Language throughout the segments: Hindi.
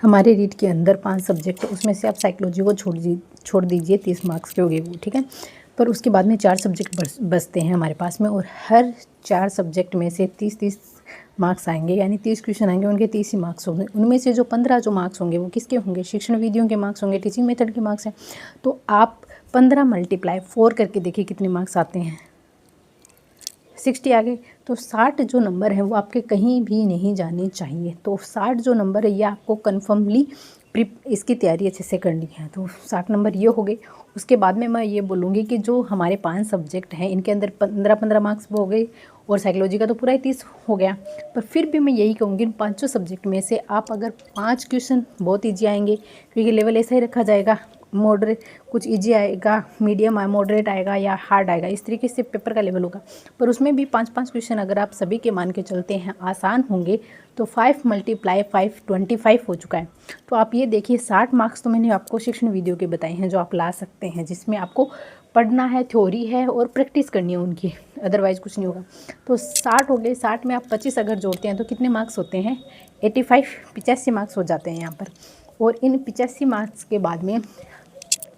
हमारे रीड के अंदर 5 सब्जेक्ट है, उसमें से आप साइकोलॉजी को छोड़ दीजिए, 30 मार्क्स के हो गए वो, ठीक है। पर उसके बाद में 4 सब्जेक्ट बचते हैं हमारे पास में, और हर 4 सब्जेक्ट में से 30-30 मार्क्स आएंगे, यानी 30 क्वेश्चन आएंगे, उनके 30 ही मार्क्स होंगे। उनमें से जो 15 जो मार्क्स होंगे वो किसके होंगे? शिक्षण विधियों के मार्क्स होंगे, टीचिंग मेथड के मार्क्स हैं। तो आप 15 × 4 करके देखिए कितने मार्क्स आते हैं। 60 आ गए। तो 60 जो नंबर है वो आपके कहीं भी नहीं जाने चाहिए। तो 60 जो नंबर है ये आपको कन्फर्मली इसकी तैयारी अच्छे से करनी है। तो 60 नंबर ये हो गए। उसके बाद में मैं ये बोलूँगी कि जो हमारे 5 सब्जेक्ट हैं इनके अंदर 15-15 मार्क्स वो हो गए, और साइकोलॉजी का तो पूरा ही 30 हो गया। पर फिर भी मैं यही कहूँगी इन 5 सब्जेक्ट में से आप अगर 5 क्वेश्चन बहुत ईजी आएंगे, क्योंकि लेवल ऐसा ही रखा जाएगा, मॉडरेट कुछ इजी आएगा, मीडियम मॉडरेट आएगा या हार्ड आएगा, इस तरीके से पेपर का लेवल होगा। पर उसमें भी 5-5 क्वेश्चन अगर आप सभी के मान के चलते हैं आसान होंगे, तो 5 × 5 25 हो चुका है। तो आप ये देखिए 60 मार्क्स तो मैंने आपको शिक्षण वीडियो के बताए हैं जो आप ला सकते हैं, जिसमें आपको पढ़ना है, थ्योरी है और प्रैक्टिस करनी है उनकी, अदरवाइज़ कुछ नहीं होगा। तो 60 हो गए। 60 में आप 25 अगर जोड़ते हैं तो कितने मार्क्स होते हैं? 85 मार्क्स हो जाते हैं यहाँ पर। और इन 85 मार्क्स के बाद में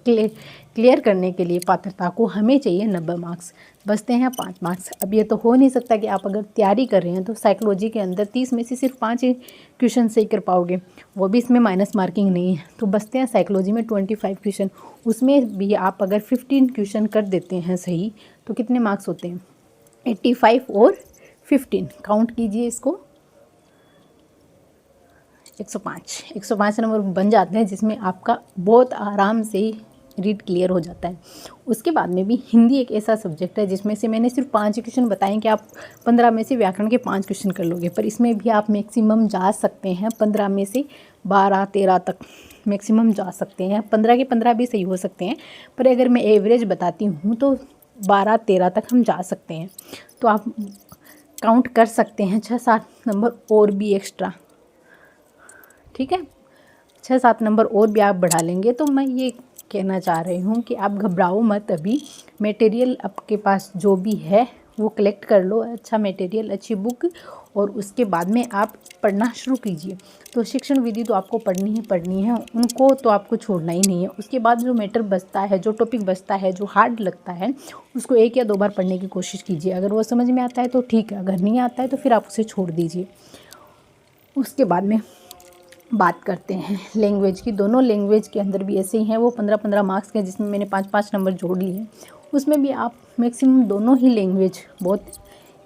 क्लियर करने के लिए पात्रता को हमें चाहिए 90 मार्क्स, बचते हैं 5 मार्क्स। अब ये तो हो नहीं सकता कि आप अगर तैयारी कर रहे हैं तो साइकोलॉजी के अंदर 30 में से सिर्फ 5 ही क्वेश्चन सही कर पाओगे, वो भी इसमें माइनस मार्किंग नहीं है। तो बचते हैं साइकोलॉजी में 25 क्वेश्चन, उसमें भी आप अगर 15 क्वेश्चन कर देते हैं सही तो कितने मार्क्स होते हैं? 85 और 15, काउंट कीजिए इसको, 105 नंबर बन जाते हैं, जिसमें आपका बहुत आराम से रीड क्लियर हो जाता है। उसके बाद में भी हिंदी एक ऐसा सब्जेक्ट है जिसमें से मैंने सिर्फ 5 क्वेश्चन बताएं कि आप 15 में से व्याकरण के 5 क्वेश्चन कर लोगे, पर इसमें भी आप मैक्सिमम जा सकते हैं 15 में से 12-13 तक मैक्सिमम जा सकते हैं। 15 के 15 भी सही हो सकते हैं, पर अगर मैं एवरेज बताती हूँ तो 12-13 तक हम जा सकते हैं। तो आप काउंट कर सकते हैं 6-7 नंबर और भी एक्स्ट्रा, ठीक है। 6-7 नंबर और भी आप बढ़ा लेंगे। तो मैं ये कहना चाह रही हूँ कि आप घबराओ मत, अभी मटेरियल आपके पास जो भी है वो कलेक्ट कर लो, अच्छा मटेरियल, अच्छी बुक, और उसके बाद में आप पढ़ना शुरू कीजिए। तो शिक्षण विधि तो आपको पढ़नी है, उनको तो आपको छोड़ना ही नहीं है। उसके बाद जो मैटर बचता है, जो टॉपिक बचता है, जो हार्ड लगता है, उसको 1 या 2 बार पढ़ने की कोशिश कीजिए। अगर वो समझ में आता है तो ठीक है, अगर नहीं आता है तो फिर आप उसे छोड़ दीजिए। उसके बाद में बात करते हैं लैंग्वेज की। दोनों लैंग्वेज के अंदर भी ऐसे ही हैं, वो 15-15 मार्क्स के, जिसमें मैंने 5-5 नंबर जोड़ लिए हैं। उसमें भी आप मैक्सिमम दोनों ही लैंग्वेज बहुत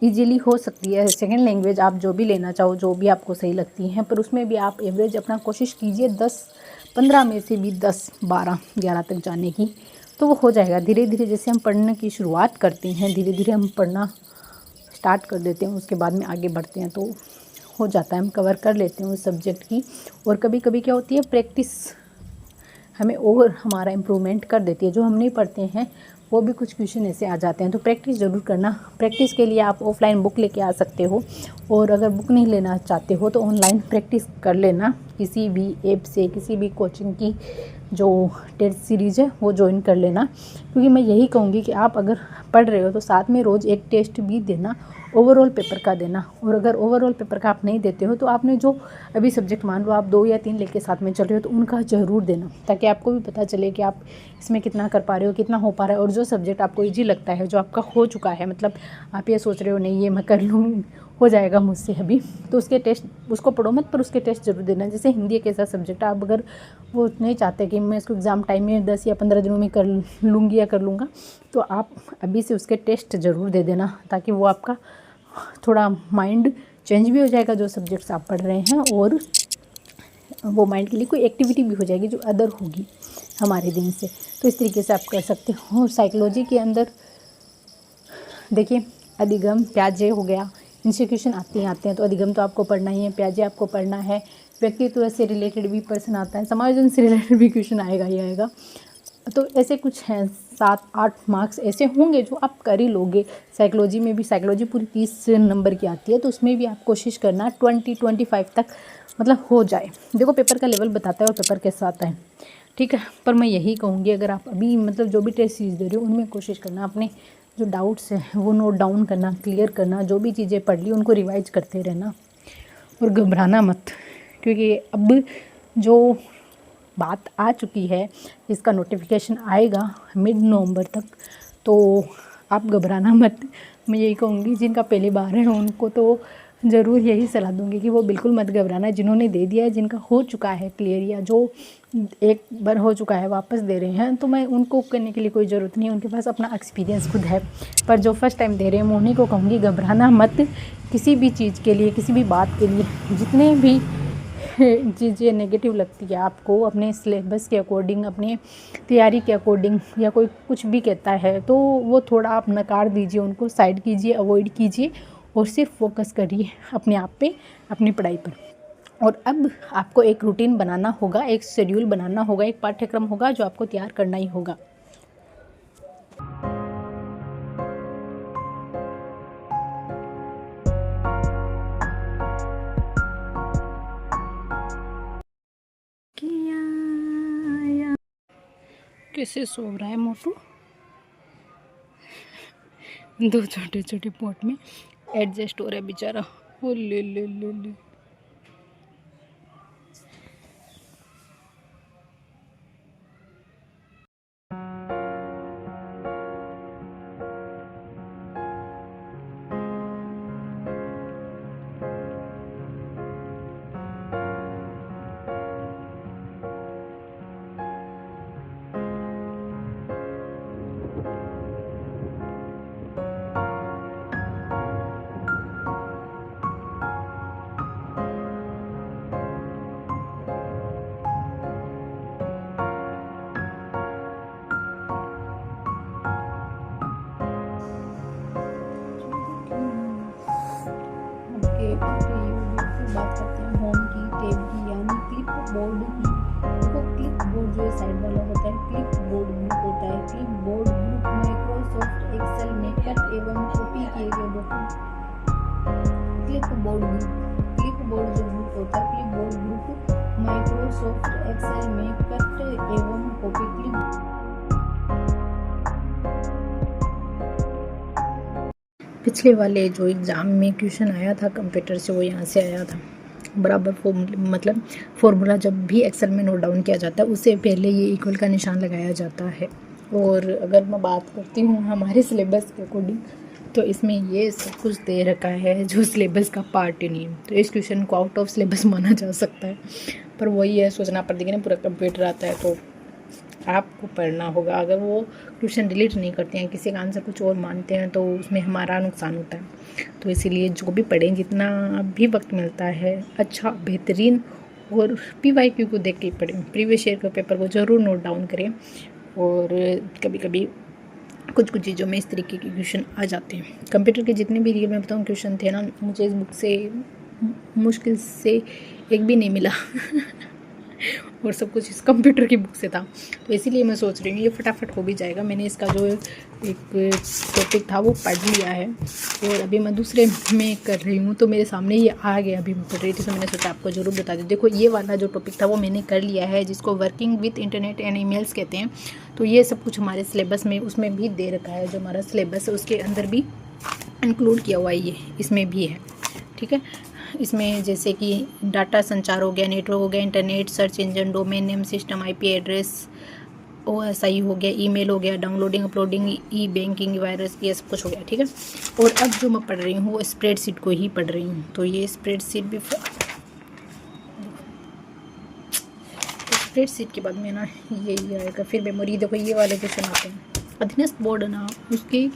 इजीली हो सकती है। सेकंड लैंग्वेज आप जो भी लेना चाहो, जो भी आपको सही लगती हैं, पर उसमें भी आप एवरेज अपना कोशिश कीजिए 10-15 में से भी 10-12-11 तक जाने की, तो वो हो जाएगा। धीरे धीरे जैसे हम पढ़ने की शुरुआत करते हैं, धीरे धीरे हम पढ़ना स्टार्ट कर देते हैं, उसके बाद में आगे बढ़ते हैं तो हो जाता है, हम कवर कर लेते हैं उस सब्जेक्ट की। और कभी कभी क्या होती है, प्रैक्टिस हमें और हमारा इम्प्रूवमेंट कर देती है। जो हम नहीं पढ़ते हैं वो भी कुछ क्वेश्चन ऐसे आ जाते हैं। तो प्रैक्टिस ज़रूर करना। प्रैक्टिस के लिए आप ऑफलाइन बुक लेके आ सकते हो, और अगर बुक नहीं लेना चाहते हो तो ऑनलाइन प्रैक्टिस कर लेना, किसी भी ऐप से, किसी भी कोचिंग की जो टेस्ट सीरीज़ है वो ज्वाइन कर लेना। क्योंकि मैं यही कहूँगी कि आप अगर पढ़ रहे हो तो साथ में रोज़ एक टेस्ट भी देना, ओवरऑल पेपर का देना। और अगर ओवरऑल पेपर का आप नहीं देते हो तो आपने जो अभी सब्जेक्ट मान लो आप 2 या 3 लेके साथ में चल रहे हो तो उनका ज़रूर देना, ताकि आपको भी पता चले कि आप इसमें कितना कर पा रहे हो, कितना हो पा रहा है। और जो सब्जेक्ट आपको ईजी लगता है, जो आपका हो चुका है, मतलब आप ये सोच रहे हो नहीं ये मैं कर लूँ, हो जाएगा मुझसे अभी, तो उसके टेस्ट उसको पढ़ो मत, पर उसके टेस्ट जरूर देना। जैसे हिंदी एक ऐसा सब्जेक्ट है, आप अगर वो नहीं चाहते कि मैं इसको एग्ज़ाम टाइम में 10 या 15 दिनों में कर लूँगी या कर लूँगा, तो आप अभी से उसके टेस्ट ज़रूर दे देना, ताकि वो आपका थोड़ा माइंड चेंज भी हो जाएगा जो सब्जेक्ट्स आप पढ़ रहे हैं, और वो माइंड के लिए कोई एक्टिविटी भी हो जाएगी जो अदर होगी हमारे दिन से। तो इस तरीके से आप कर सकते हो। साइकोलॉजी के अंदर देखिए, अधिगम प्याजे हो गया, इंस्टीट्यूशन आते हैं, तो अधिगम तो आपको पढ़ना ही है, प्याजे आपको पढ़ना है, व्यक्तित्व से रिलेटेड भी पर्सन आता है, समायोजन से रिलेटेड भी क्वेश्चन आएगा ही आएगा। तो ऐसे कुछ हैं 7-8 मार्क्स ऐसे होंगे जो आप कर ही लोगे। साइकोलॉजी में भी, साइकोलॉजी पूरी 30 नंबर की आती है, तो उसमें भी आप कोशिश करना 20-25 तक मतलब हो जाए। देखो पेपर का लेवल बताता है और पेपर कैसा आता है, ठीक है। पर मैं यही कहूँगी, अगर आप अभी मतलब जो भी टेस्ट सीरीज दे रहे हो उनमें कोशिश करना अपने जो डाउट्स हैं वो नोट डाउन करना, क्लियर करना, जो भी चीज़ें पढ़ ली उनको रिवाइज करते रहना और घबराना मत, क्योंकि अब जो बात आ चुकी है इसका नोटिफिकेशन आएगा मिड नवंबर तक, तो आप घबराना मत। मैं यही कहूँगी जिनका पहली बार है उनको तो ज़रूर यही सलाह दूँगी कि वो बिल्कुल मत घबराना। जिन्होंने दे दिया है, जिनका हो चुका है क्लियर, या जो एक बार हो चुका है वापस दे रहे हैं, तो मैं उनको करने के लिए कोई ज़रूरत नहीं है, उनके पास अपना एक्सपीरियंस खुद है। पर जो फर्स्ट टाइम दे रहे हैं मैं उन्हीं को कहूँगी घबराना मत किसी भी चीज़ के लिए, किसी भी बात के लिए। जितने भी चीज़ें नेगेटिव लगती है आपको अपने सिलेबस के अकॉर्डिंग, अपने तैयारी के अकॉर्डिंग, या कोई कुछ भी कहता है तो वो थोड़ा आप नकार दीजिए, उनको साइड कीजिए, अवॉइड कीजिए और सिर्फ फोकस करिए अपने आप पे, अपनी पढ़ाई पर। और अब आपको एक रूटीन बनाना होगा, एक शेड्यूल बनाना होगा, एक पाठ्यक्रम होगा जो आपको तैयार करना ही होगा। कैसे सो रहा है मोटू, 2 छोटे छोटे पॉट में एडजस्ट हो रहा है बेचारा। ओ ले ले ले ले। बात करते हैं होम की, टैब की, यानी क्लिप बोर्ड की। देखो क्लिप बोर्ड जो साइड वाला होता है, क्लिप बोर्ड ग्रुप होता है। Clipboard group Microsoft Excel में कट एवं कॉपी किए गए document. Clipboard group, clipboard जो ग्रुप होता है, clipboard group Microsoft Excel में कट एवं कॉपी। क्लिप पिछले वाले जो एग्ज़ाम में क्वेश्चन आया था कंप्यूटर से, वो यहाँ से आया था। बराबर मतलब फॉर्मूला जब भी एक्सेल में नोट डाउन किया जाता है उससे पहले ये इक्वल का निशान लगाया जाता है। और अगर मैं बात करती हूँ हमारे सिलेबस के अकॉर्डिंग, तो इसमें ये सब कुछ दे रखा है जो सिलेबस का पार्ट ही नहीं है, तो इस क्वेश्चन को आउट ऑफ सिलेबस माना जा सकता है। पर वही है, सोचना पड़ता है कि पूरा कंप्यूटर आता है तो आपको पढ़ना होगा। अगर वो क्वेश्चन डिलीट नहीं करते हैं, किसी का आंसर कुछ और मानते हैं, तो उसमें हमारा नुकसान होता है। तो इसीलिए जो भी पढ़ें, जितना भी वक्त मिलता है, अच्छा बेहतरीन और PYQ को देख के पढ़ें। प्रीवियस ईयर के पेपर को ज़रूर नोट डाउन करें। और कभी कभी कुछ चीज़ों में इस तरीके के क्वेश्चन आ जाते हैं। कंप्यूटर के जितने भी रियल में बताऊँ क्वेश्चन थे ना, मुझे इस बुक से मुश्किल से एक भी नहीं मिला और सब कुछ इस कंप्यूटर की बुक से था। तो इसीलिए मैं सोच रही हूँ ये फटाफट हो भी जाएगा। मैंने इसका जो एक टॉपिक था वो पढ़ लिया है और अभी मैं दूसरे में कर रही हूँ, तो मेरे सामने ये आ गया, अभी मैं पढ़ रही थी, तो मैंने सोचा आपको ज़रूर बता दूँ। देखो ये वाला जो टॉपिक था वो मैंने कर लिया है, जिसको working with internet and emails कहते हैं। तो ये सब कुछ हमारे सिलेबस में उसमें भी दे रखा है, जो हमारा सिलेबस है उसके अंदर भी इंक्लूड किया हुआ है, ये इसमें भी है, ठीक है। इसमें जैसे कि डाटा संचार हो गया, नेटवर्क हो गया, internet, search engine, domain name system, IP address, OSI हो गया, ईमेल हो गया, डाउनलोडिंग अपलोडिंग, ई बैंकिंग, वायरस, ये सब कुछ हो गया, ठीक है। और अब जो मैं पढ़ रही हूँ वो स्प्रेडशीट को ही पढ़ रही हूँ। तो ये स्प्रेडशीट भी, स्प्रेडशीट के बाद में ना यही आएगा, फिर मेमोरी। देखो ये वाले क्वेश्चन आते हैं अधीनस्थ बोर्ड ना, उसकी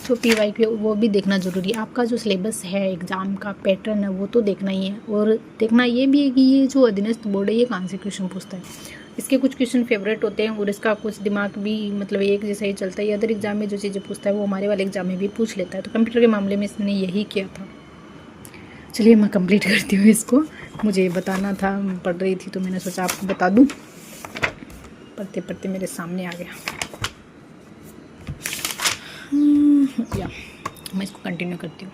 जो PYQ वो भी देखना ज़रूरी है। आपका जो सिलेबस है एग्ज़ाम का पैटर्न है वो तो देखना ही है, और देखना ये भी है कि ये जो अधीनस्थ बोर्ड है ये कहाँ से क्वेश्चन पूछता है। इसके कुछ क्वेश्चन फेवरेट होते हैं और इसका कुछ दिमाग भी मतलब एक जैसा ही चलता है। अदर एग्जाम में जो चीज़ें पूछता है वो हमारे वाले एग्जाम में भी पूछ लेता है। तो कंप्यूटर के मामले में इसने यही किया था। चलिए मैं कंप्लीट करती हूँ इसको, मुझे बताना था, पढ़ रही थी तो मैंने सोचा आपको बता दूँ। पढ़ते पढ़ते मेरे सामने आ गया। या मैं इसको कंटिन्यू करती हूँ।